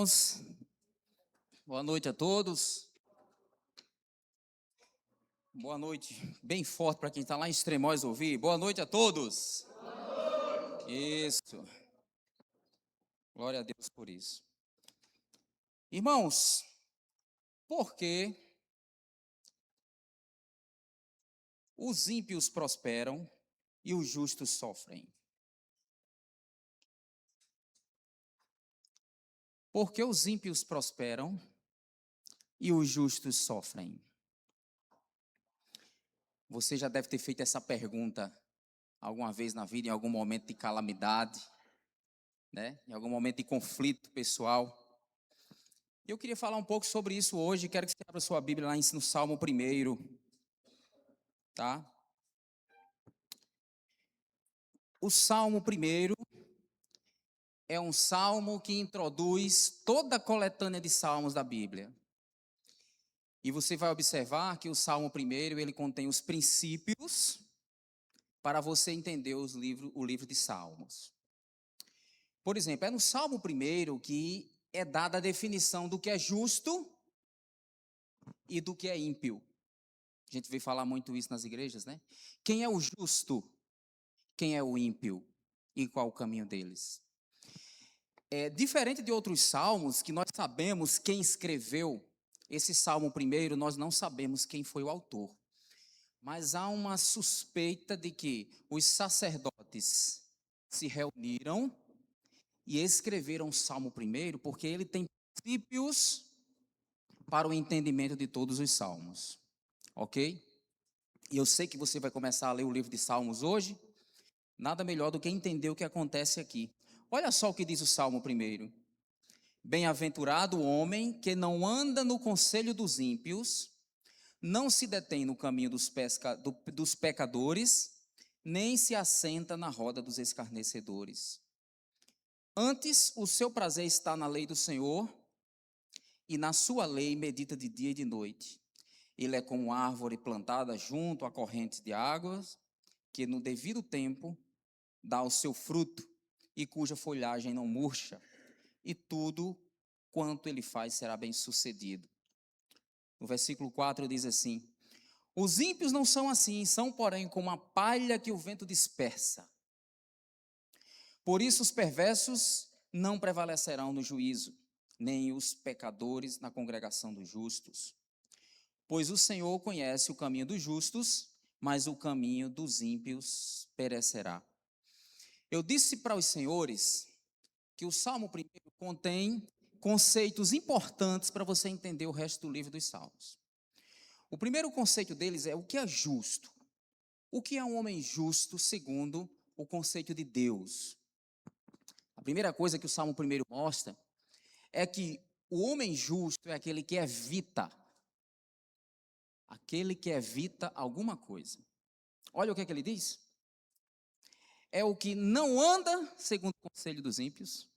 irmãos, boa noite a todos. Boa noite, bem forte para quem está lá em Extremóis ouvir. Boa noite a todos. Isso, glória a Deus por isso. Irmãos, por que os ímpios prosperam e os justos sofrem? Por que os ímpios prosperam e os justos sofrem? Você já deve ter feito essa pergunta alguma vez na vida, em algum momento de calamidade, né? Em algum momento de conflito pessoal. Eu queria falar um pouco sobre isso hoje. Quero que você abra sua Bíblia lá no Salmo 1, tá? O Salmo 1 é um salmo que introduz toda a coletânea de salmos da Bíblia. E você vai observar que o Salmo 1, ele contém os princípios para você entender o livro de Salmos. Por exemplo, é no Salmo 1 que é dada a definição do que é justo e do que é ímpio. A gente vê falar muito isso nas igrejas, né? Quem é o justo? Quem é o ímpio? E qual o caminho deles? É diferente de outros salmos que nós sabemos quem escreveu. Esse Salmo 1, nós não sabemos quem foi o autor. Mas há uma suspeita de que os sacerdotes se reuniram e escreveram o Salmo 1 porque ele tem princípios para o entendimento de todos os salmos. Ok? E eu sei que você vai começar a ler o livro de Salmos hoje. Nada melhor do que entender o que acontece aqui. Olha só o que diz o Salmo 1. Bem-aventurado o homem que não anda no conselho dos ímpios, não se detém no caminho dos pecadores, nem se assenta na roda dos escarnecedores. Antes, o seu prazer está na lei do Senhor, e na sua lei medita de dia e de noite. Ele é como árvore plantada junto a correntes de águas, que no devido tempo dá o seu fruto, e cuja folhagem não murcha, e tudo quanto ele faz será bem sucedido. No versículo 4 diz assim: os ímpios não são assim, são porém como a palha que o vento dispersa. Por isso os perversos não prevalecerão no juízo, nem os pecadores na congregação dos justos. Pois o Senhor conhece o caminho dos justos, mas o caminho dos ímpios perecerá. Eu disse para os senhores que o Salmo 1 contém conceitos importantes para você entender o resto do livro dos Salmos. O primeiro conceito deles é o que é justo. O que é um homem justo segundo o conceito de Deus? A primeira coisa que o Salmo 1 mostra é que o homem justo é aquele que evita alguma coisa. Olha o que é que ele diz. É o que não anda segundo o conselho dos ímpios,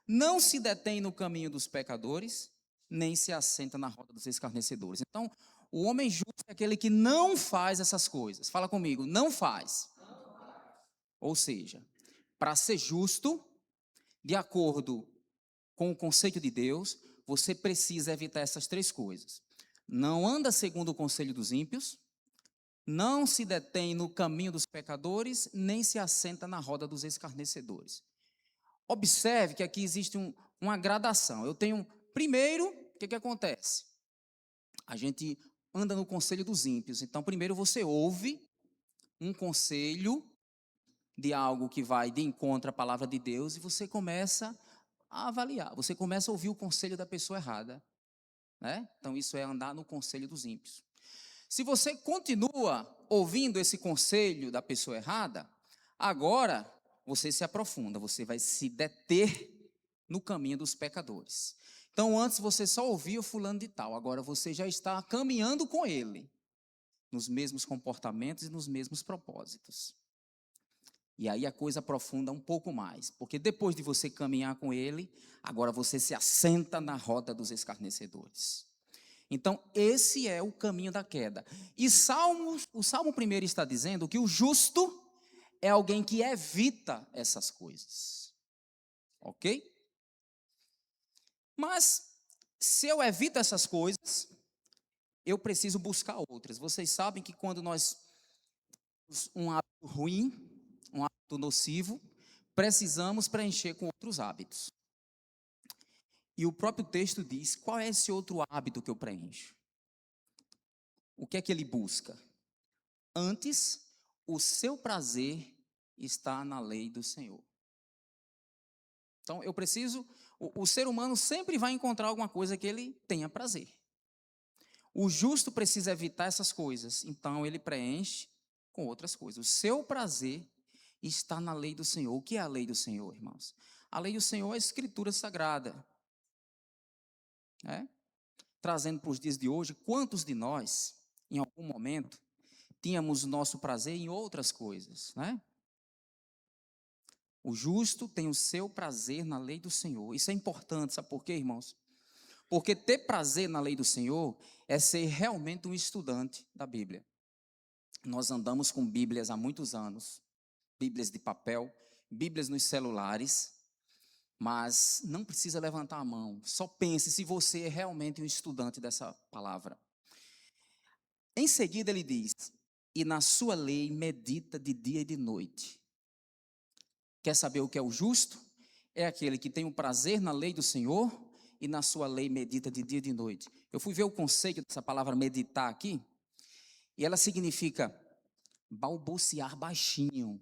não se detém no caminho dos pecadores, nem se assenta na roda dos escarnecedores. Então, o homem justo é aquele que não faz essas coisas. Fala comigo, não faz. Ou seja, para ser justo, de acordo com o conceito de Deus, você precisa evitar essas três coisas. Não anda segundo o conselho dos ímpios, não se detém no caminho dos pecadores, nem se assenta na roda dos escarnecedores. Observe que aqui existe uma gradação. Eu tenho, primeiro, o que acontece? A gente anda no conselho dos ímpios. Então, primeiro você ouve um conselho de algo que vai de encontro à palavra de Deus e você começa a avaliar. Você começa a ouvir o conselho da pessoa errada, né? Então, isso é andar no conselho dos ímpios. Se você continua ouvindo esse conselho da pessoa errada, agora você se aprofunda, você vai se deter no caminho dos pecadores. Então, antes você só ouvia o fulano de tal, agora você já está caminhando com ele, nos mesmos comportamentos e nos mesmos propósitos. E aí a coisa aprofunda um pouco mais, porque depois de você caminhar com ele, agora você se assenta na roda dos escarnecedores. Então, esse é o caminho da queda. E o Salmo 1 está dizendo que o justo é alguém que evita essas coisas. Ok? Mas, se eu evito essas coisas, eu preciso buscar outras. Vocês sabem que quando nós temos um hábito ruim, um hábito nocivo, precisamos preencher com outros hábitos. E o próprio texto diz: qual é esse outro hábito que eu preencho? O que é que ele busca? Antes, o seu prazer está na lei do Senhor. Então, eu preciso. O ser humano sempre vai encontrar alguma coisa que ele tenha prazer. O justo precisa evitar essas coisas, então ele preenche com outras coisas. O seu prazer está na lei do Senhor. O que é a lei do Senhor, irmãos? A lei do Senhor é a Escritura Sagrada. Trazendo para os dias de hoje, quantos de nós, em algum momento, tínhamos nosso prazer em outras coisas, né? O justo tem o seu prazer na lei do Senhor. Isso é importante, sabe por quê, irmãos? Porque ter prazer na lei do Senhor é ser realmente um estudante da Bíblia. Nós andamos com Bíblias há muitos anos, Bíblias de papel, Bíblias nos celulares, mas não precisa levantar a mão. Só pense se você é realmente um estudante dessa palavra. Em seguida ele diz: e na sua lei medita de dia e de noite. Quer saber o que é o justo? É aquele que tem o prazer na lei do Senhor e na sua lei medita de dia e de noite. Eu fui ver o conceito dessa palavra meditar aqui, e ela significa balbuciar baixinho.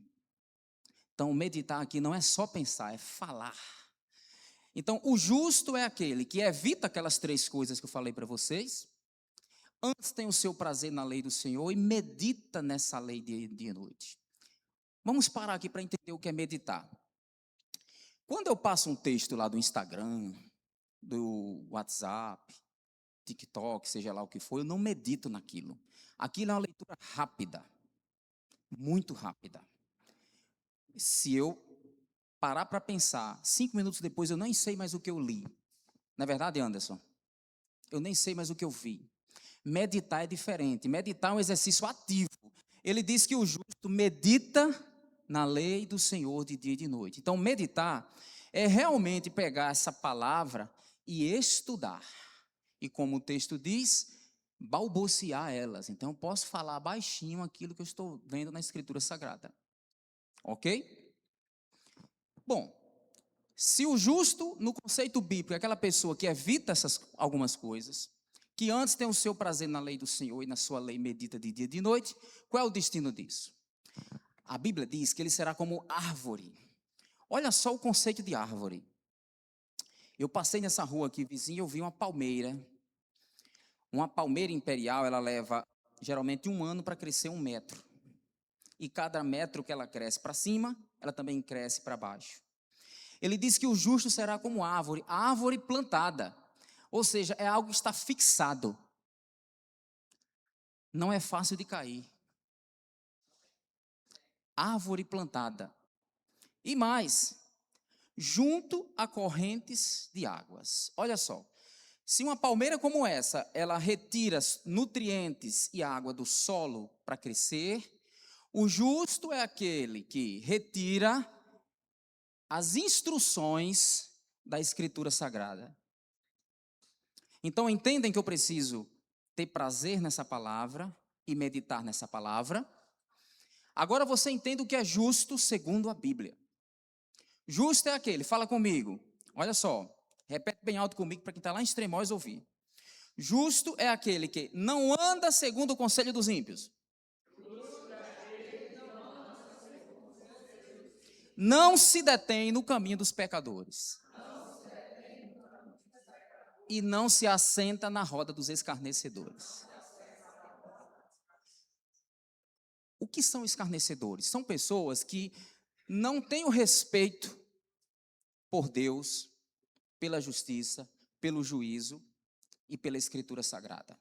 Então, meditar aqui não é só pensar, é falar. Então, o justo é aquele que evita aquelas três coisas que eu falei para vocês, antes tem o seu prazer na lei do Senhor e medita nessa lei de dia e noite. Vamos parar aqui para entender o que é meditar. Quando eu passo um texto lá do Instagram, do WhatsApp, TikTok, seja lá o que for, eu não medito naquilo. Aquilo é uma leitura rápida, muito rápida. Se eu parar para pensar, 5 minutos depois eu nem sei mais o que eu li. Não é verdade, Anderson? Eu nem sei mais o que eu vi. Meditar é diferente. Meditar é um exercício ativo. Ele diz que o justo medita na lei do Senhor de dia e de noite. Então, meditar é realmente pegar essa palavra e estudar. E como o texto diz, balbuciar elas. Então, eu posso falar baixinho aquilo que eu estou vendo na Escritura Sagrada. Ok? Bom, se o justo, no conceito bíblico, é aquela pessoa que evita algumas coisas, que antes tem o seu prazer na lei do Senhor e na sua lei medita de dia e de noite, qual é o destino disso? A Bíblia diz que ele será como árvore. Olha só o conceito de árvore. Eu passei nessa rua aqui vizinha e eu vi uma palmeira. Uma palmeira imperial, ela leva geralmente 1 ano para crescer 1 metro. E cada metro que ela cresce para cima, ela também cresce para baixo. Ele diz que o justo será como árvore plantada. Ou seja, é algo que está fixado. Não é fácil de cair. Árvore plantada. E mais, junto a correntes de águas. Olha só, se uma palmeira como essa, ela retira nutrientes e água do solo para crescer, o justo é aquele que retira as instruções da Escritura Sagrada. Então, entendem que eu preciso ter prazer nessa palavra e meditar nessa palavra. Agora você entende o que é justo segundo a Bíblia. Justo é aquele, fala comigo, olha só, repete bem alto comigo para quem está lá em Extremóis ouvir. Justo é aquele que não anda segundo o conselho dos ímpios. Não se detém no caminho dos pecadores. E não se assenta na roda dos escarnecedores. O que são escarnecedores? São pessoas que não têm o respeito por Deus, pela justiça, pelo juízo e pela Escritura Sagrada.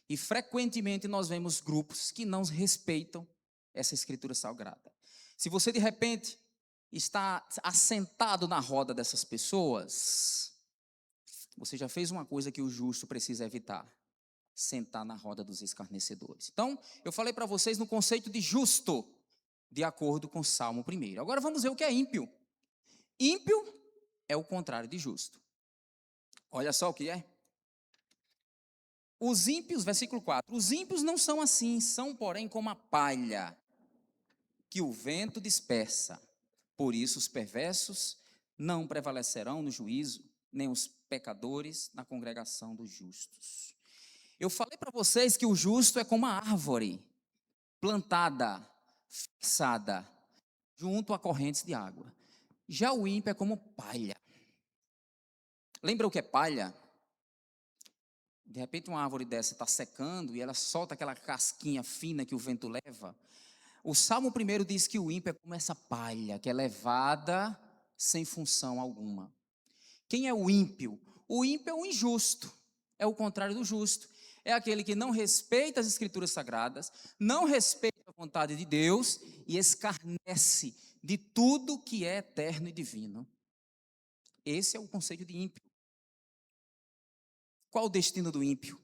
E frequentemente nós vemos grupos que não respeitam essa Escritura Sagrada. Se você de repente está assentado na roda dessas pessoas, você já fez uma coisa que o justo precisa evitar: sentar na roda dos escarnecedores. Então, eu falei para vocês no conceito de justo, de acordo com o Salmo 1. Agora vamos ver o que é ímpio. Ímpio é o contrário de justo. Olha só o que é. Os ímpios, versículo 4. Os ímpios não são assim, são, porém, como a palha que o vento dispersa. Por isso, os perversos não prevalecerão no juízo, nem os pecadores na congregação dos justos. Eu falei para vocês que o justo é como uma árvore plantada, fixada, junto a correntes de água. Já o ímpio é como palha. Lembra o que é palha? De repente uma árvore dessa está secando e ela solta aquela casquinha fina que o vento leva. O Salmo 1 diz que o ímpio é como essa palha, que é levada sem função alguma. Quem é o ímpio? O ímpio é o injusto, é o contrário do justo. É aquele que não respeita as escrituras sagradas, não respeita a vontade de Deus e escarnece de tudo que é eterno e divino. Esse é o conceito de ímpio. Qual o destino do ímpio?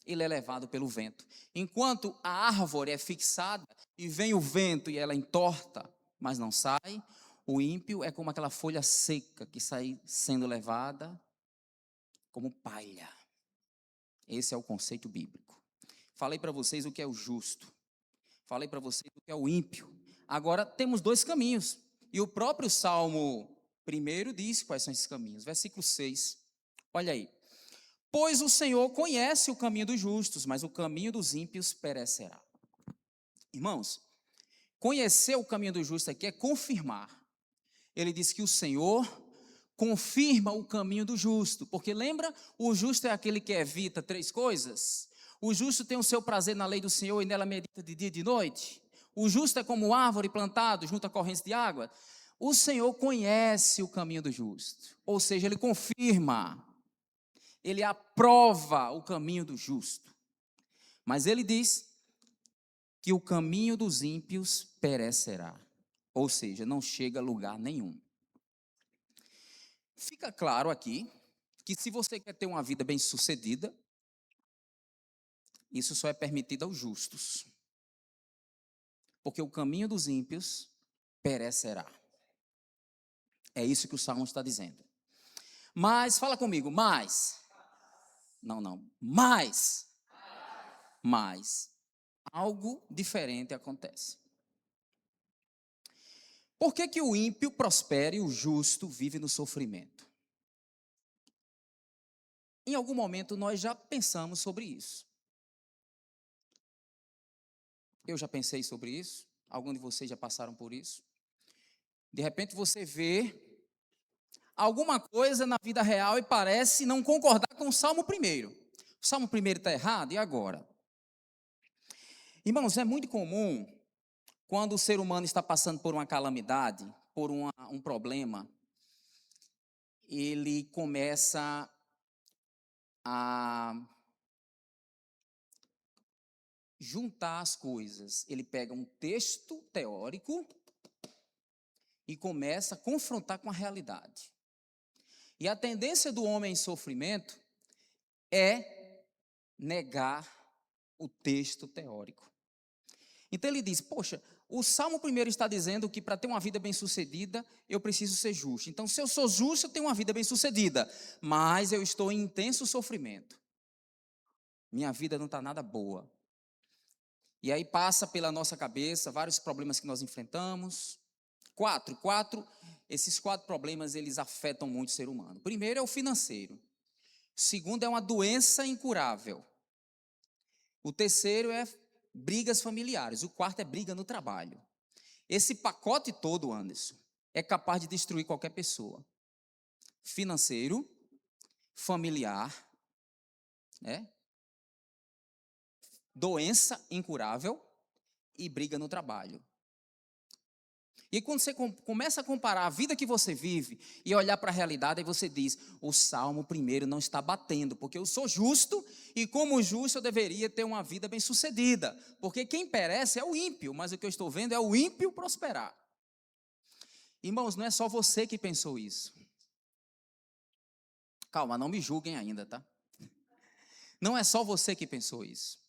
Ele é levado pelo vento. Enquanto a árvore é fixada e vem o vento e ela entorta, mas não sai, o ímpio é como aquela folha seca que sai sendo levada como palha. Esse é o conceito bíblico. Falei para vocês o que é o justo. Falei para vocês o que é o ímpio. Agora temos dois caminhos. E o próprio Salmo 1 diz quais são esses caminhos. Versículo 6. Olha aí. Pois o Senhor conhece o caminho dos justos, mas o caminho dos ímpios perecerá. Irmãos, conhecer o caminho do justo aqui é confirmar. Ele diz que o Senhor confirma o caminho do justo, porque lembra, o justo é aquele que evita três coisas. O justo tem o seu prazer na lei do Senhor e nela medita de dia e de noite. O justo é como árvore plantada junto a correntes de água. O Senhor conhece o caminho do justo, ou seja, ele confirma, ele aprova o caminho do justo. Mas ele diz que o caminho dos ímpios perecerá, ou seja, não chega a lugar nenhum. Fica claro aqui que se você quer ter uma vida bem-sucedida, isso só é permitido aos justos. Porque o caminho dos ímpios perecerá. É isso que o Salmo está dizendo. Mas, fala comigo, mas. Não. Mas. Algo diferente acontece. Por que o ímpio prospera e o justo vive no sofrimento? Em algum momento nós já pensamos sobre isso. Eu já pensei sobre isso. Alguns de vocês já passaram por isso. De repente você vê alguma coisa na vida real e parece não concordar com o Salmo 1. O Salmo 1 está errado, e agora? Irmãos, é muito comum, quando o ser humano está passando por uma calamidade, por um problema, ele começa a juntar as coisas. Ele pega um texto teórico e começa a confrontar com a realidade. E a tendência do homem em sofrimento é negar o texto teórico. Então ele diz, poxa, o Salmo 1 está dizendo que para ter uma vida bem-sucedida, eu preciso ser justo. Então, se eu sou justo, eu tenho uma vida bem-sucedida. Mas eu estou em intenso sofrimento. Minha vida não está nada boa. E aí passa pela nossa cabeça vários problemas que nós enfrentamos. Esses quatro problemas, eles afetam muito o ser humano. Primeiro é o financeiro. Segundo é uma doença incurável. O terceiro é brigas familiares. O quarto é briga no trabalho. Esse pacote todo, Anderson, é capaz de destruir qualquer pessoa. Financeiro, familiar, né? Doença incurável e briga no trabalho. E quando você começa a comparar a vida que você vive e olhar para a realidade, aí você diz, o Salmo 1 não está batendo, porque eu sou justo e como justo eu deveria ter uma vida bem-sucedida, porque quem perece é o ímpio, mas o que eu estou vendo é o ímpio prosperar. Irmãos, não é só você que pensou isso. Calma, não me julguem ainda, tá? Não é só você que pensou isso.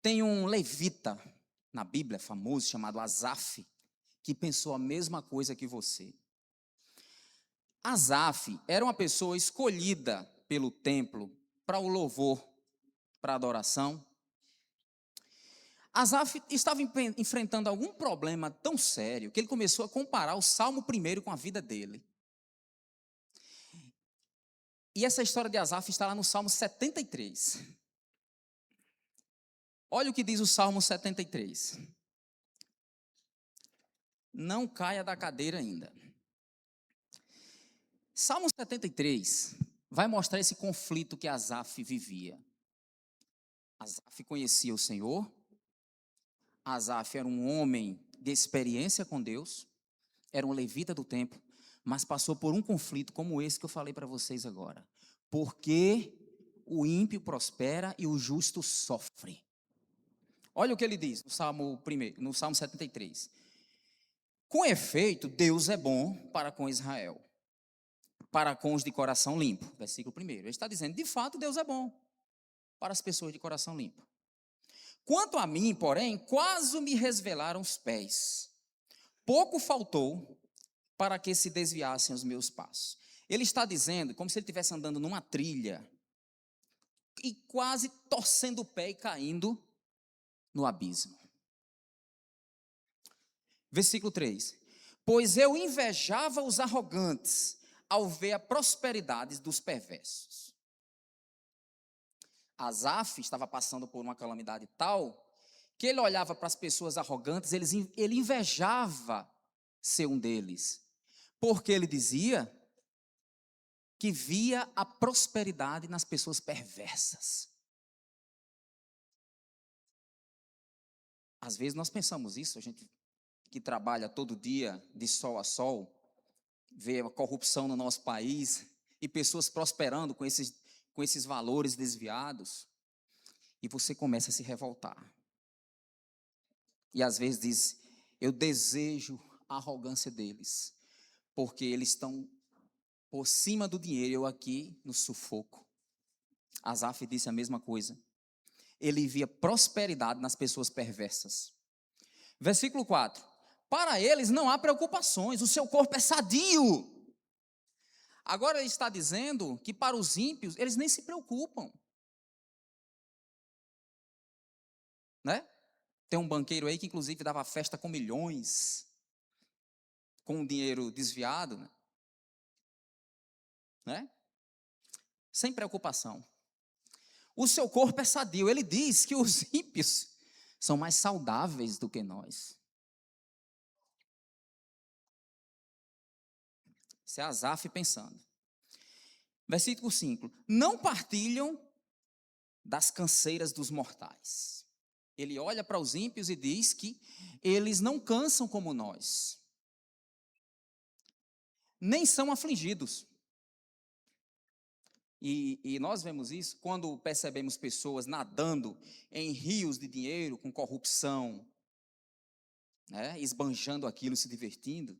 Tem um levita na Bíblia famoso chamado Asaf, que pensou a mesma coisa que você. Asaf era uma pessoa escolhida pelo templo para o louvor, para a adoração. Asaf estava enfrentando algum problema tão sério que ele começou a comparar o Salmo 1 com a vida dele. E essa história de Asaf está lá no Salmo 73. Olha o que diz o Salmo 73. Não caia da cadeira ainda. Salmo 73 vai mostrar esse conflito que Asaf vivia. Asaf conhecia o Senhor. Asaf era um homem de experiência com Deus. Era um levita do templo, mas passou por um conflito como esse que eu falei para vocês agora. Porque o ímpio prospera e o justo sofre. Olha o que ele diz no Salmo 1, no Salmo 73. Com efeito, Deus é bom para com Israel, para com os de coração limpo. Versículo 1. Ele está dizendo, de fato, Deus é bom para as pessoas de coração limpo. Quanto a mim, porém, quase me resvelaram os pés. Pouco faltou para que se desviassem os meus passos. Ele está dizendo, como se ele estivesse andando numa trilha, e quase torcendo o pé e caindo no abismo. Versículo 3. Pois eu invejava os arrogantes ao ver a prosperidade dos perversos. Asaf estava passando por uma calamidade tal que ele olhava para as pessoas arrogantes, ele invejava ser um deles, porque ele dizia que via a prosperidade nas pessoas perversas. Às vezes nós pensamos isso, a gente que trabalha todo dia de sol a sol, vê a corrupção no nosso país e pessoas prosperando com esses valores desviados, e você começa a se revoltar. E às vezes diz, eu desejo a arrogância deles, porque eles estão por cima do dinheiro, eu aqui no sufoco. Asaf disse a mesma coisa. Ele via prosperidade nas pessoas perversas. Versículo 4. Para eles não há preocupações, o seu corpo é sadio. Agora ele está dizendo que para os ímpios, eles nem se preocupam. Né? Tem um banqueiro aí que inclusive dava festa com milhões, com dinheiro desviado, né? Sem preocupação. O seu corpo é sadio. Ele diz que os ímpios são mais saudáveis do que nós. Isso é Asaf pensando. Versículo 5. Não partilham das canseiras dos mortais. Ele olha para os ímpios e diz que eles não cansam como nós, nem são afligidos. E nós vemos isso quando percebemos pessoas nadando em rios de dinheiro, com corrupção, né, esbanjando aquilo, se divertindo.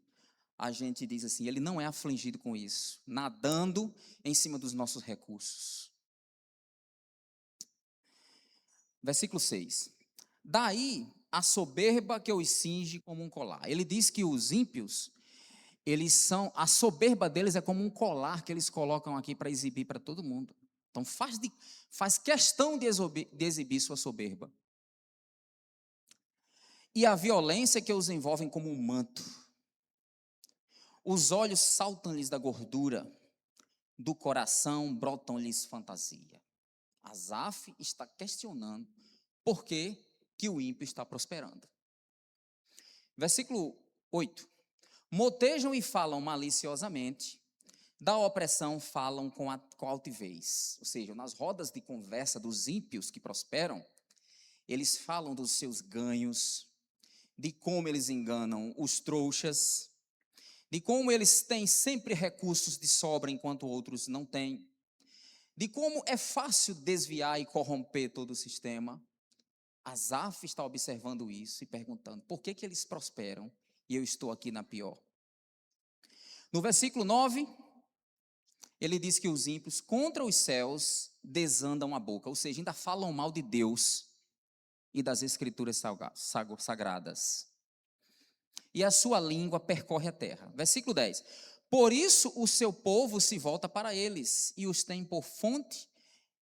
A gente diz assim, ele não é afligido com isso, nadando em cima dos nossos recursos. Versículo 6. Daí a soberba que os cinge como um colar. Ele diz que os ímpios, a soberba deles é como um colar que eles colocam aqui para exibir para todo mundo. Então faz questão de exibir sua soberba. E a violência que os envolve como um manto. Os olhos saltam-lhes da gordura, do coração brotam-lhes fantasia. Asaf está questionando por que o ímpio está prosperando. Versículo 8. Motejam e falam maliciosamente, da opressão falam com altivez. Ou seja, nas rodas de conversa dos ímpios que prosperam, eles falam dos seus ganhos, de como eles enganam os trouxas, de como eles têm sempre recursos de sobra enquanto outros não têm, de como é fácil desviar e corromper todo o sistema. Asaf está observando isso e perguntando, por que eles prosperam e eu estou aqui na pior? No versículo 9, ele diz que os ímpios contra os céus desandam a boca, ou seja, ainda falam mal de Deus e das escrituras sagradas. E a sua língua percorre a terra. Versículo 10. Por isso o seu povo se volta para eles e os tem por fonte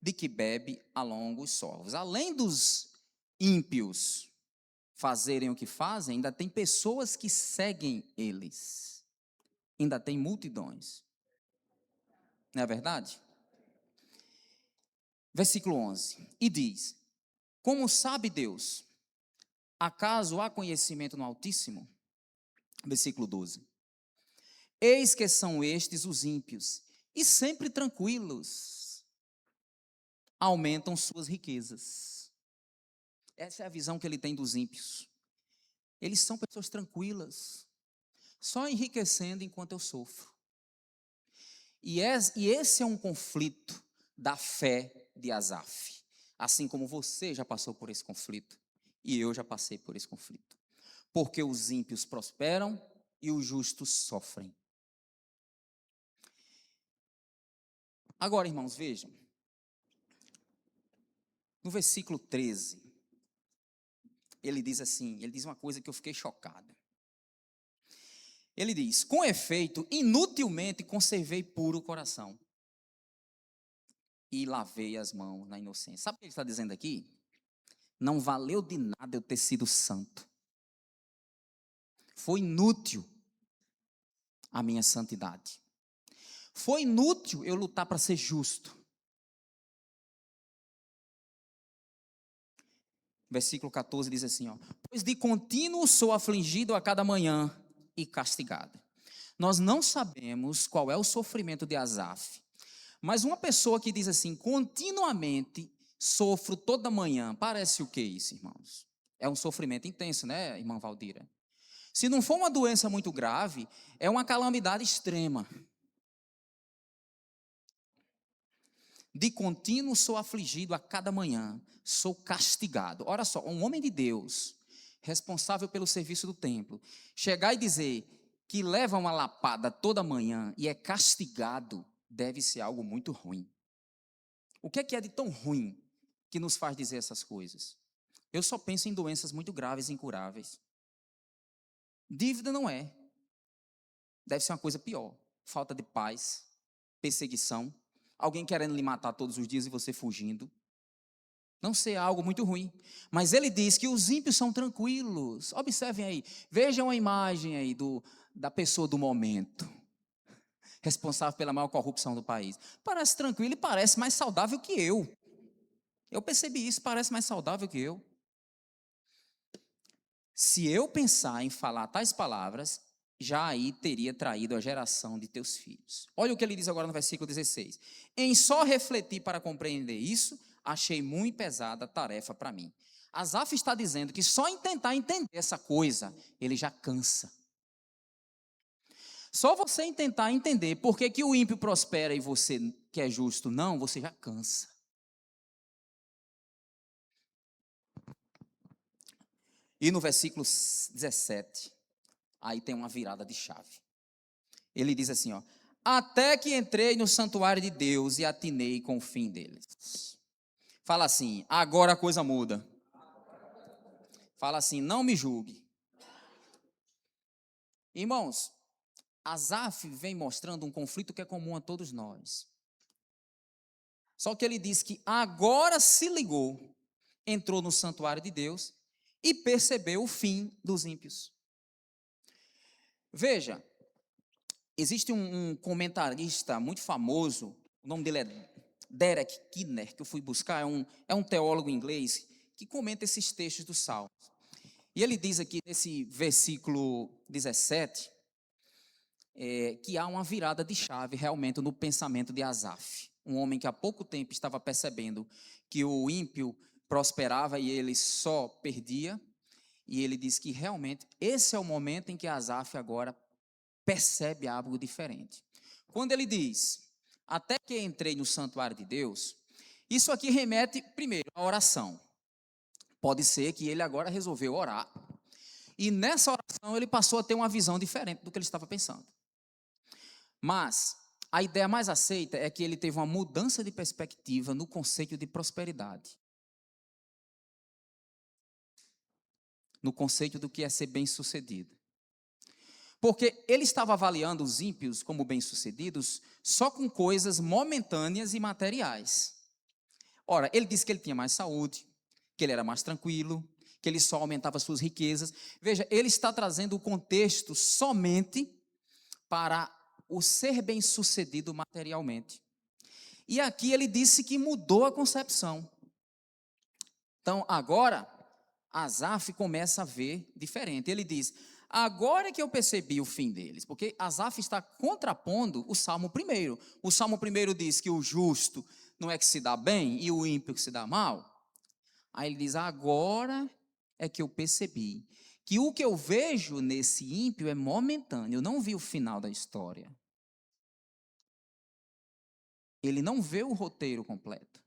de que bebe a longos sorvos. Além dos ímpios fazerem o que fazem, ainda tem pessoas que seguem eles. Ainda tem multidões. Não é verdade? Versículo 11. E diz: como sabe Deus? Acaso há conhecimento no Altíssimo? Versículo 12. Eis que são estes os ímpios, e sempre tranquilos, aumentam suas riquezas. Essa é a visão que ele tem dos ímpios. Eles são pessoas tranquilas, só enriquecendo enquanto eu sofro. E esse é um conflito da fé de Asaf. Assim como você já passou por esse conflito, e eu já passei por esse conflito. Porque os ímpios prosperam e os justos sofrem. Agora, irmãos, vejam. No versículo 13, ele diz assim, ele diz uma coisa que eu fiquei chocado. Ele diz: com efeito, inutilmente conservei puro o coração e lavei as mãos na inocência. Sabe o que ele está dizendo aqui? Não valeu de nada eu ter sido santo. Foi inútil a minha santidade. Foi inútil eu lutar para ser justo. Versículo 14 diz assim, ó: pois de contínuo sou afligido a cada manhã e castigado. Nós não sabemos qual é o sofrimento de Asaf, mas uma pessoa que diz assim, continuamente sofro toda manhã, parece o que isso, irmãos? É um sofrimento intenso, né, irmã Valdira? Se não for uma doença muito grave, é uma calamidade extrema. De contínuo sou afligido a cada manhã, sou castigado. Olha só, um homem de Deus, responsável pelo serviço do templo, chegar e dizer que leva uma lapada toda manhã e é castigado, deve ser algo muito ruim. O que é de tão ruim que nos faz dizer essas coisas? Eu só penso em doenças muito graves e incuráveis. Dívida não é. Deve ser uma coisa pior. Falta de paz, perseguição, alguém querendo lhe matar todos os dias e você fugindo. Não sei, algo muito ruim. Mas ele diz que os ímpios são tranquilos. Observem aí, vejam a imagem aí da pessoa do momento, responsável pela maior corrupção do país. Parece tranquilo e parece mais saudável que eu. Eu percebi isso, parece mais saudável que eu. Se eu pensar em falar tais palavras, já aí teria traído a geração de teus filhos. Olha o que ele diz agora no versículo 16. Em só refletir para compreender isso, achei muito pesada a tarefa para mim. Asaf está dizendo que só em tentar entender essa coisa, ele já cansa. Só você em tentar entender por que o ímpio prospera e você que é justo não, você já cansa. E no versículo 17, aí tem uma virada de chave. Ele diz assim, ó: até que entrei no santuário de Deus e atinei com o fim deles. Fala assim, agora a coisa muda. Fala assim, não me julgue. Irmãos, Asaf vem mostrando um conflito que é comum a todos nós. Só que ele diz que agora se ligou, entrou no santuário de Deus e percebeu o fim dos ímpios. Veja, existe um comentarista muito famoso, o nome dele é Derek Kidner, que eu fui buscar, é um teólogo inglês que comenta esses textos do Salmo. E ele diz aqui nesse versículo 17, que há uma virada de chave realmente no pensamento de Asaf. Um homem que há pouco tempo estava percebendo que o ímpio prosperava e ele só perdia. E ele diz que realmente esse é o momento em que Asaf agora percebe algo diferente. Quando ele diz, até que entrei no santuário de Deus, isso aqui remete, primeiro, à oração. Pode ser que ele agora resolveu orar, e nessa oração ele passou a ter uma visão diferente do que ele estava pensando. Mas a ideia mais aceita é que ele teve uma mudança de perspectiva no conceito de prosperidade. No conceito do que é ser bem-sucedido. Porque ele estava avaliando os ímpios como bem-sucedidos só com coisas momentâneas e materiais. Ora, ele disse que ele tinha mais saúde, que ele era mais tranquilo, que ele só aumentava suas riquezas. Veja, ele está trazendo o contexto somente para o ser bem-sucedido materialmente. E aqui ele disse que mudou a concepção. Então, agora, Asaf começa a ver diferente. Ele diz: agora que eu percebi o fim deles, porque Asaf está contrapondo o Salmo 1. O Salmo 1 diz que o justo não é que se dá bem e o ímpio que se dá mal. Aí ele diz: agora é que eu percebi que o que eu vejo nesse ímpio é momentâneo. Eu não vi o final da história. Ele não vê o roteiro completo.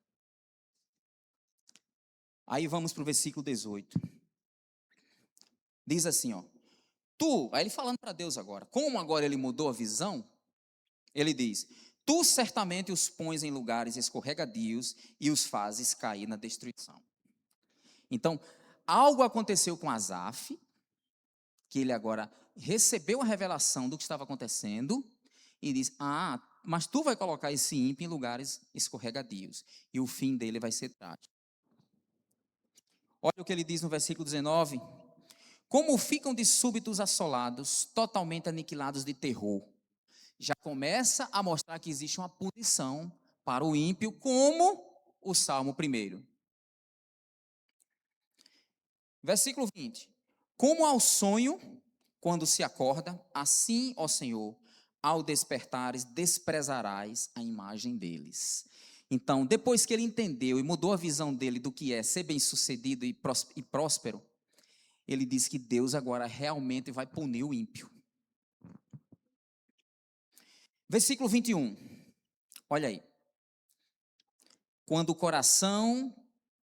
Aí vamos para o versículo 18. Diz assim, ó. Aí ele falando para Deus agora, como agora ele mudou a visão, ele diz: tu certamente os pões em lugares escorregadios e os fazes cair na destruição. Então, algo aconteceu com Asaf, que ele agora recebeu a revelação do que estava acontecendo, e diz: mas tu vai colocar esse ímpio em lugares escorregadios, e o fim dele vai ser trágico. Olha o que ele diz no versículo 19: como ficam de súbitos assolados, totalmente aniquilados de terror. Já começa a mostrar que existe uma punição para o ímpio, como o Salmo 1. Versículo 20. Como ao sonho, quando se acorda, assim, ó Senhor, ao despertares, desprezarás a imagem deles. Então, depois que ele entendeu e mudou a visão dele do que é ser bem-sucedido e próspero, ele diz que Deus agora realmente vai punir o ímpio. Versículo 21, olha aí. Quando o coração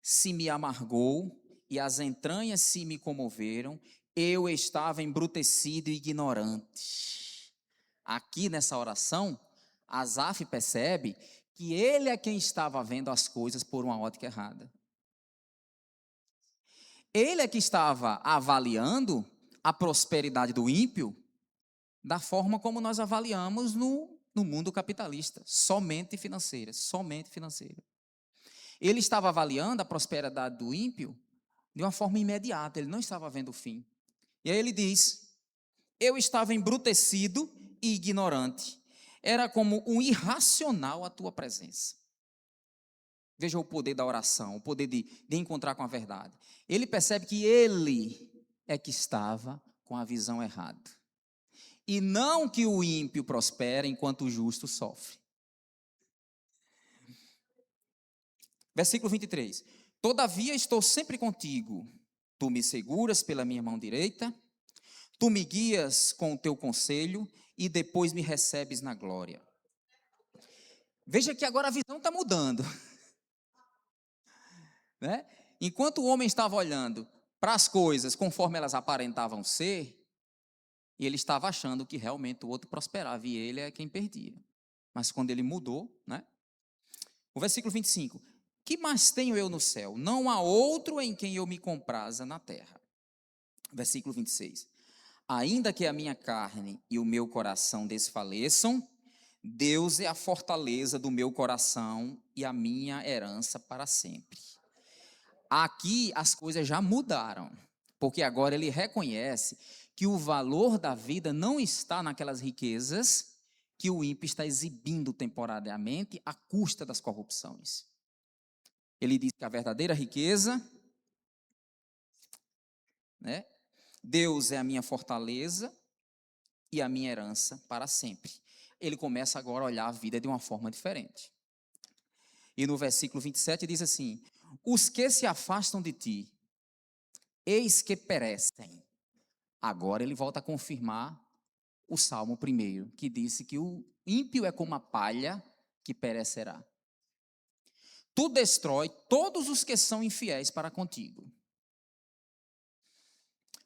se me amargou e as entranhas se me comoveram, eu estava embrutecido e ignorante. Aqui nessa oração, Asaf percebe que ele é quem estava vendo as coisas por uma ótica errada. Ele é que estava avaliando a prosperidade do ímpio da forma como nós avaliamos no mundo capitalista, somente financeira, somente financeira. Ele estava avaliando a prosperidade do ímpio de uma forma imediata, ele não estava vendo o fim. E aí ele diz: eu estava embrutecido e ignorante, era como um irracional a tua presença. Veja o poder da oração, o poder de encontrar com a verdade. Ele percebe que ele é que estava com a visão errada. E não que o ímpio prospere enquanto o justo sofre. Versículo 23. Todavia estou sempre contigo, tu me seguras pela minha mão direita, tu me guias com o teu conselho e depois me recebes na glória. Veja que agora a visão está mudando. Né? Enquanto o homem estava olhando para as coisas conforme elas aparentavam ser, ele estava achando que realmente o outro prosperava e ele é quem perdia. Mas quando ele mudou, né? O versículo 25: que mais tenho eu no céu? Não há outro em quem eu me compraza na terra. Versículo 26: ainda que a minha carne e o meu coração desfaleçam, Deus é a fortaleza do meu coração e a minha herança para sempre. Aqui as coisas já mudaram, porque agora ele reconhece que o valor da vida não está naquelas riquezas que o ímpio está exibindo temporariamente à custa das corrupções. Ele diz que a verdadeira riqueza, né? Deus é a minha fortaleza e a minha herança para sempre. Ele começa agora a olhar a vida de uma forma diferente. E no versículo 27 diz assim: os que se afastam de ti, eis que perecem. Agora ele volta a confirmar o Salmo 1, que disse que o ímpio é como a palha que perecerá. Tu destrói todos os que são infiéis para contigo.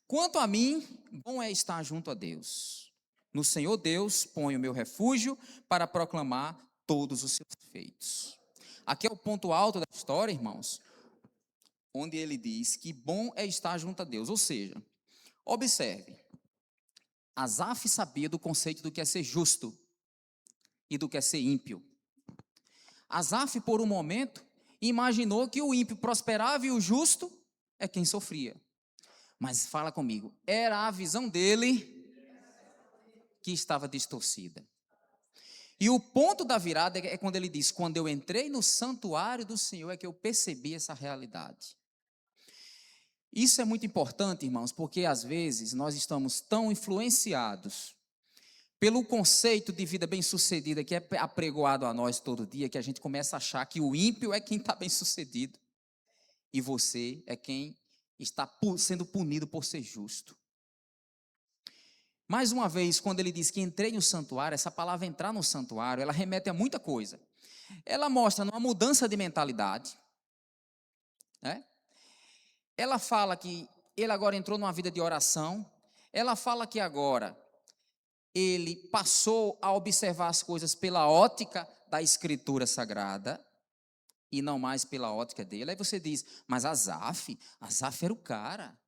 Quanto a mim, bom é estar junto a Deus. No Senhor Deus ponho o meu refúgio para proclamar todos os seus feitos. Aqui é o ponto alto da história, irmãos, onde ele diz que bom é estar junto a Deus. Ou seja, observe, Asaf sabia do conceito do que é ser justo e do que é ser ímpio. Asaf, por um momento, imaginou que o ímpio prosperava e o justo é quem sofria. Mas fala comigo, era a visão dele que estava distorcida. E o ponto da virada é quando ele diz: quando eu entrei no santuário do Senhor é que eu percebi essa realidade. Isso é muito importante, irmãos, porque às vezes nós estamos tão influenciados pelo conceito de vida bem-sucedida que é apregoado a nós todo dia, que a gente começa a achar que o ímpio é quem está bem-sucedido e você é quem está sendo punido por ser justo. Mais uma vez, quando ele diz que entrei no santuário, essa palavra entrar no santuário, ela remete a muita coisa. Ela mostra uma mudança de mentalidade, né? Ela fala que ele agora entrou numa vida de oração. Ela fala que agora ele passou a observar as coisas pela ótica da Escritura Sagrada e não mais pela ótica dele. Aí você diz, mas Asaf era o cara.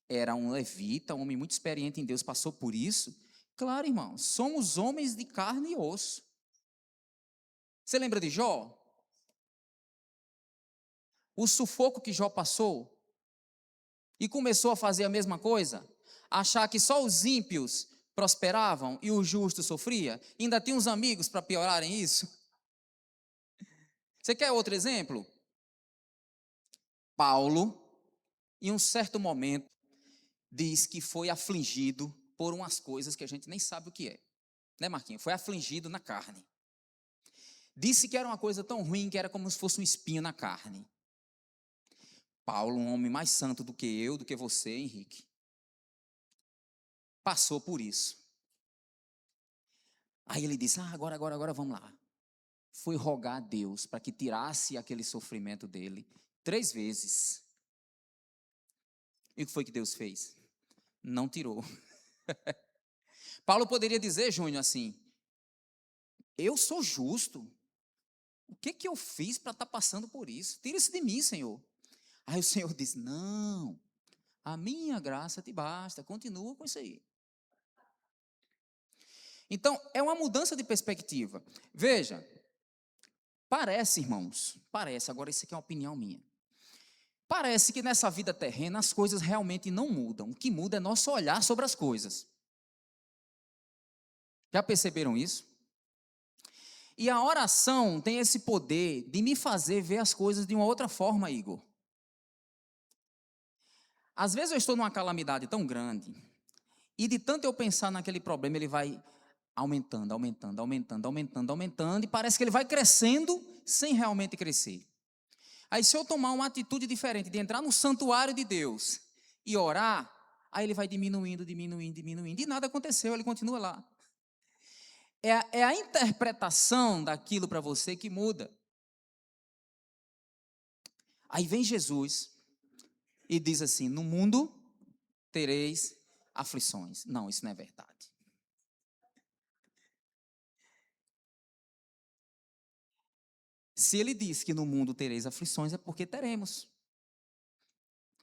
Era um levita, um homem muito experiente em Deus, passou por isso. Claro, irmão, somos homens de carne e osso. Você lembra de Jó? O sufoco que Jó passou e começou a fazer a mesma coisa, achar que só os ímpios prosperavam e o justo sofria, ainda tinha uns amigos para piorarem isso. Você quer outro exemplo? Paulo, em um certo momento, diz que foi afligido por umas coisas que a gente nem sabe o que é. Né, Marquinhos? Foi afligido na carne. Disse que era uma coisa tão ruim que era como se fosse um espinho na carne. Paulo, um homem mais santo do que eu, do que você, Henrique, passou por isso. Aí ele disse, agora vamos lá. Foi rogar a Deus para que tirasse aquele sofrimento dele 3 vezes. E o que foi que Deus fez? Não tirou. Paulo poderia dizer, Júnior, assim, eu sou justo. O que eu fiz para estar passando por isso? Tira isso de mim, Senhor. Aí o Senhor disse, não, a minha graça te basta, continua com isso aí. Então, é uma mudança de perspectiva. Veja, parece, irmãos, agora isso aqui é uma opinião minha. Parece que nessa vida terrena as coisas realmente não mudam. O que muda é nosso olhar sobre as coisas. Já perceberam isso? E a oração tem esse poder de me fazer ver as coisas de uma outra forma, Igor. Às vezes eu estou numa calamidade tão grande, e de tanto eu pensar naquele problema, ele vai aumentando, e parece que ele vai crescendo sem realmente crescer. Aí se eu tomar uma atitude diferente de entrar no santuário de Deus e orar, aí ele vai diminuindo, e nada aconteceu, ele continua lá. É a interpretação daquilo para você que muda. Aí vem Jesus e diz assim, no mundo tereis aflições. Não, isso não é verdade. Se ele diz que no mundo tereis aflições, é porque teremos.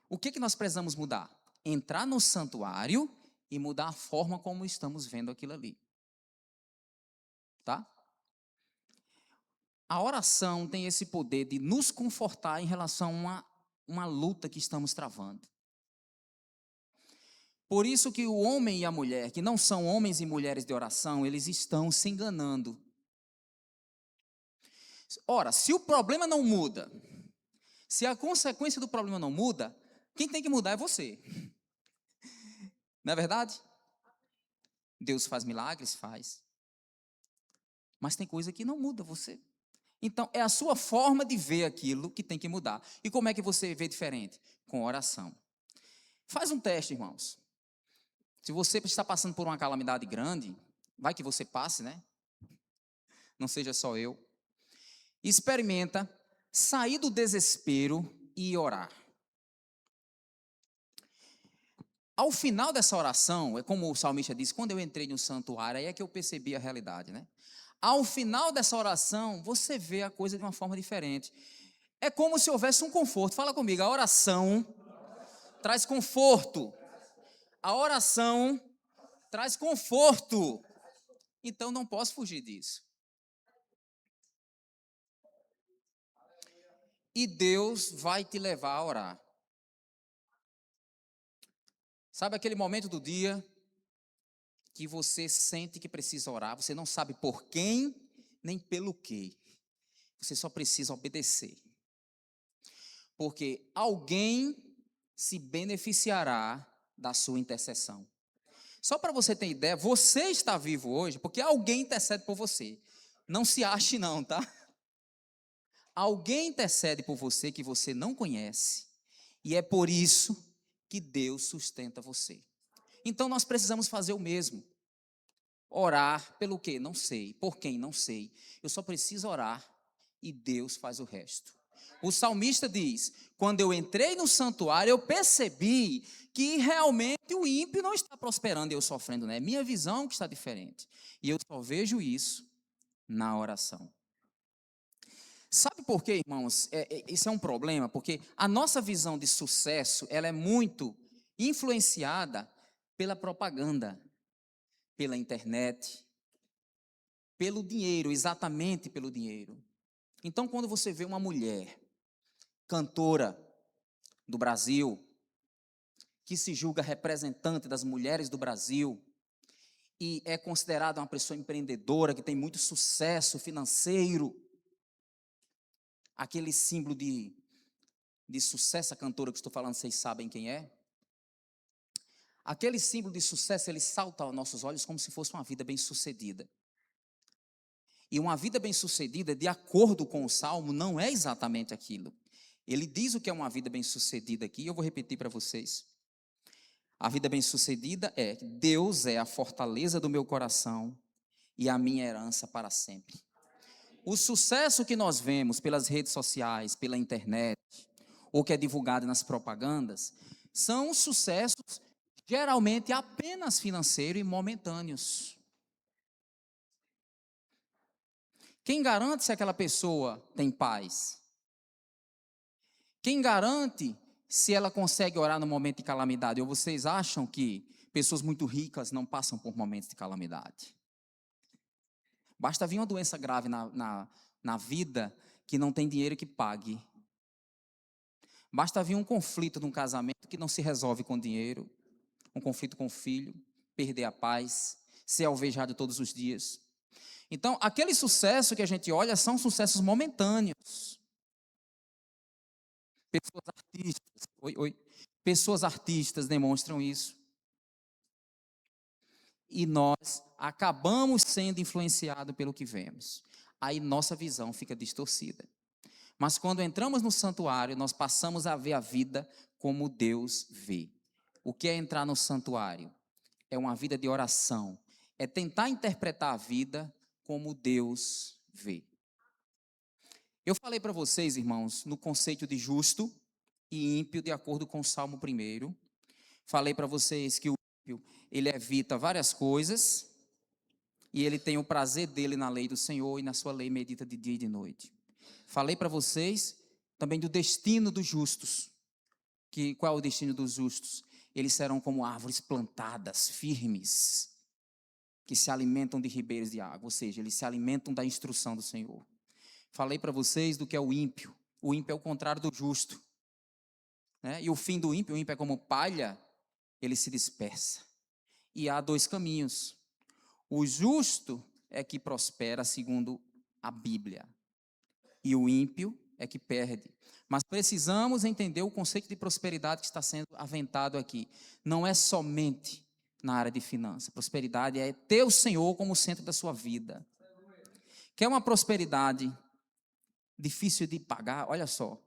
O que nós precisamos mudar? Entrar no santuário e mudar a forma como estamos vendo aquilo ali. Tá? A oração tem esse poder de nos confortar em relação a uma luta que estamos travando. Por isso que o homem e a mulher, que não são homens e mulheres de oração, eles estão se enganando. Ora, se o problema não muda, se a consequência do problema não muda, quem tem que mudar é você. Não é verdade? Deus faz milagres? Faz. Mas tem coisa que não muda você. Então, é a sua forma de ver aquilo que tem que mudar. E como é que você vê diferente? Com oração. Faz um teste, irmãos. Se você está passando por uma calamidade grande, vai que você passe, né? Não seja só eu. Experimenta sair do desespero e orar. Ao final dessa oração, é como o salmista diz, quando eu entrei no santuário, aí é que eu percebi a realidade, né? Ao final dessa oração, você vê a coisa de uma forma diferente. É como se houvesse um conforto. Fala comigo, a oração traz conforto. A oração traz conforto. Então não posso fugir disso. E Deus vai te levar a orar. Sabe aquele momento do dia que você sente que precisa orar, você não sabe por quem, nem pelo quê. Você só precisa obedecer. Porque alguém se beneficiará da sua intercessão. Só para você ter ideia, você está vivo hoje porque alguém intercede por você. Não se ache não, tá? Alguém intercede por você que você não conhece. E é por isso que Deus sustenta você. Então nós precisamos fazer o mesmo. Orar pelo quê? Não sei. Por quem? Não sei. Eu só preciso orar e Deus faz o resto. O salmista diz: quando eu entrei no santuário, eu percebi que realmente o ímpio não está prosperando e eu sofrendo, né? Minha visão que está diferente. E eu só vejo isso na oração. Sabe por quê, irmãos? Isso é um problema, porque a nossa visão de sucesso, ela é muito influenciada pela propaganda, pela internet, pelo dinheiro, exatamente pelo dinheiro. Então, quando você vê uma mulher cantora do Brasil, que se julga representante das mulheres do Brasil, e é considerada uma pessoa empreendedora, que tem muito sucesso financeiro, aquele símbolo de sucesso, a cantora que estou falando, vocês sabem quem é? Aquele símbolo de sucesso, ele salta aos nossos olhos como se fosse uma vida bem-sucedida. E uma vida bem-sucedida, de acordo com o Salmo, não é exatamente aquilo. Ele diz o que é uma vida bem-sucedida aqui, e eu vou repetir para vocês. A vida bem-sucedida é: Deus é a fortaleza do meu coração e a minha herança para sempre. O sucesso que nós vemos pelas redes sociais, pela internet, ou que é divulgado nas propagandas, são sucessos geralmente apenas financeiros e momentâneos. Quem garante se aquela pessoa tem paz? Quem garante se ela consegue orar no momento de calamidade? Ou vocês acham que pessoas muito ricas não passam por momentos de calamidade? Basta vir uma doença grave na vida que não tem dinheiro que pague. Basta vir um conflito num casamento que não se resolve com dinheiro, um conflito com o filho, perder a paz, ser alvejado todos os dias. Então, aquele sucesso que a gente olha são sucessos momentâneos. Pessoas artistas, pessoas artistas demonstram isso. E nós acabamos sendo influenciados pelo que vemos. Aí nossa visão fica distorcida. Mas quando entramos no santuário, nós passamos a ver a vida como Deus vê. O que é entrar no santuário? É uma vida de oração. É tentar interpretar a vida como Deus vê. Eu falei para vocês, irmãos, no conceito de justo e ímpio, de acordo com o Salmo 1. Falei para vocês que o ímpio, ele evita várias coisas e ele tem o prazer dele na lei do Senhor e na sua lei medita de dia e de noite. Falei para vocês também do destino dos justos. Qual é o destino dos justos? Eles serão como árvores plantadas, firmes, que se alimentam de ribeiros de água, ou seja, eles se alimentam da instrução do Senhor. Falei para vocês do que é o ímpio. O ímpio é o contrário do justo, né? E o fim do ímpio, o ímpio é como palha, ele se dispersa. E há dois caminhos. O justo é que prospera segundo a Bíblia, e o ímpio é que perde. Mas precisamos entender o conceito de prosperidade que está sendo aventado aqui. Não é somente na área de finanças. Prosperidade é ter o Senhor como centro da sua vida. Quer uma prosperidade difícil de pagar? Olha só.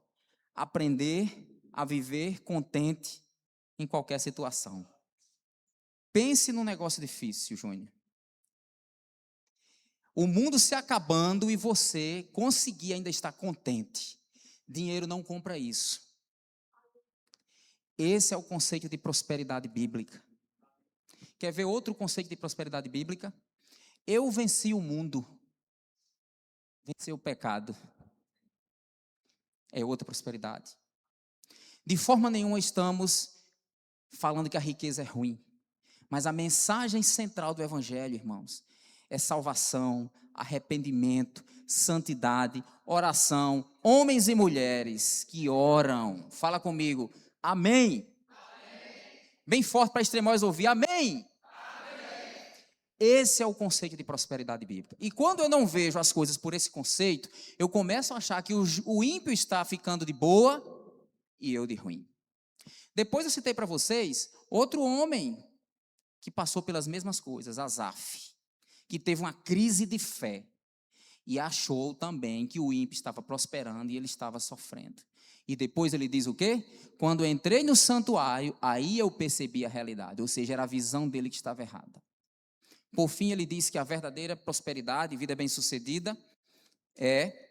Aprender a viver contente em qualquer situação. Pense num negócio difícil, Júnior. O mundo se acabando e você conseguir ainda estar contente. Dinheiro não compra isso. Esse é o conceito de prosperidade bíblica. Quer ver outro conceito de prosperidade bíblica? Eu venci o mundo. Venci o pecado. É outra prosperidade. De forma nenhuma estamos falando que a riqueza é ruim. Mas a mensagem central do Evangelho, irmãos, é salvação, arrependimento, santidade, oração, homens e mulheres que oram. Fala comigo, amém. Bem forte para extremóis ouvir, amém. Esse é o conceito de prosperidade bíblica. E quando eu não vejo as coisas por esse conceito, eu começo a achar que o ímpio está ficando de boa e eu de ruim. Depois eu citei para vocês outro homem que passou pelas mesmas coisas, Asaf, que teve uma crise de fé e achou também que o ímpio estava prosperando e ele estava sofrendo. E depois ele diz o quê? Quando eu entrei no santuário, aí eu percebi a realidade, ou seja, era a visão dele que estava errada. Por fim, ele diz que a verdadeira prosperidade, vida bem-sucedida, é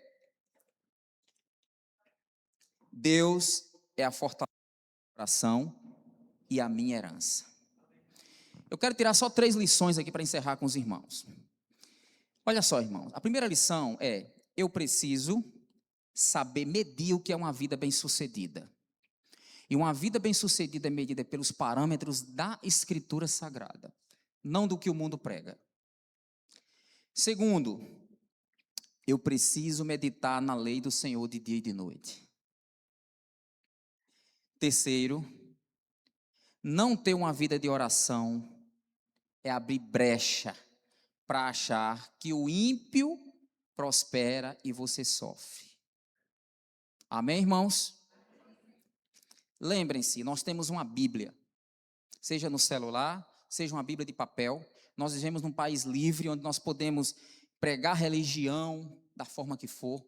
Deus é a fortaleza do coração e a minha herança. Eu quero tirar só 3 lições aqui para encerrar com os irmãos. Olha só, irmãos, a primeira lição é: eu preciso saber medir o que é uma vida bem-sucedida. E uma vida bem-sucedida é medida pelos parâmetros da Escritura Sagrada, não do que o mundo prega. Segundo, eu preciso meditar na lei do Senhor de dia e de noite. Terceiro, não ter uma vida de oração é abrir brecha para achar que o ímpio prospera e você sofre. Amém, irmãos? Lembrem-se, nós temos uma Bíblia, seja no celular, seja uma Bíblia de papel. Nós vivemos num país livre, onde nós podemos pregar religião da forma que for.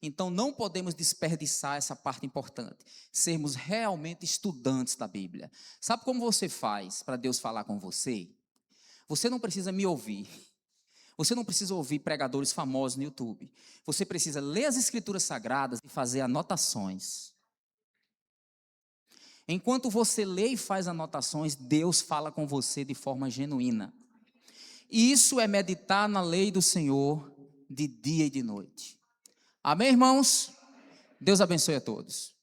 Então, não podemos desperdiçar essa parte importante, sermos realmente estudantes da Bíblia. Sabe como você faz para Deus falar com você? Você não precisa me ouvir. Você não precisa ouvir pregadores famosos no YouTube. Você precisa ler as Escrituras Sagradas e fazer anotações. Enquanto você lê e faz anotações, Deus fala com você de forma genuína. Isso é meditar na lei do Senhor de dia e de noite. Amém, irmãos? Deus abençoe a todos.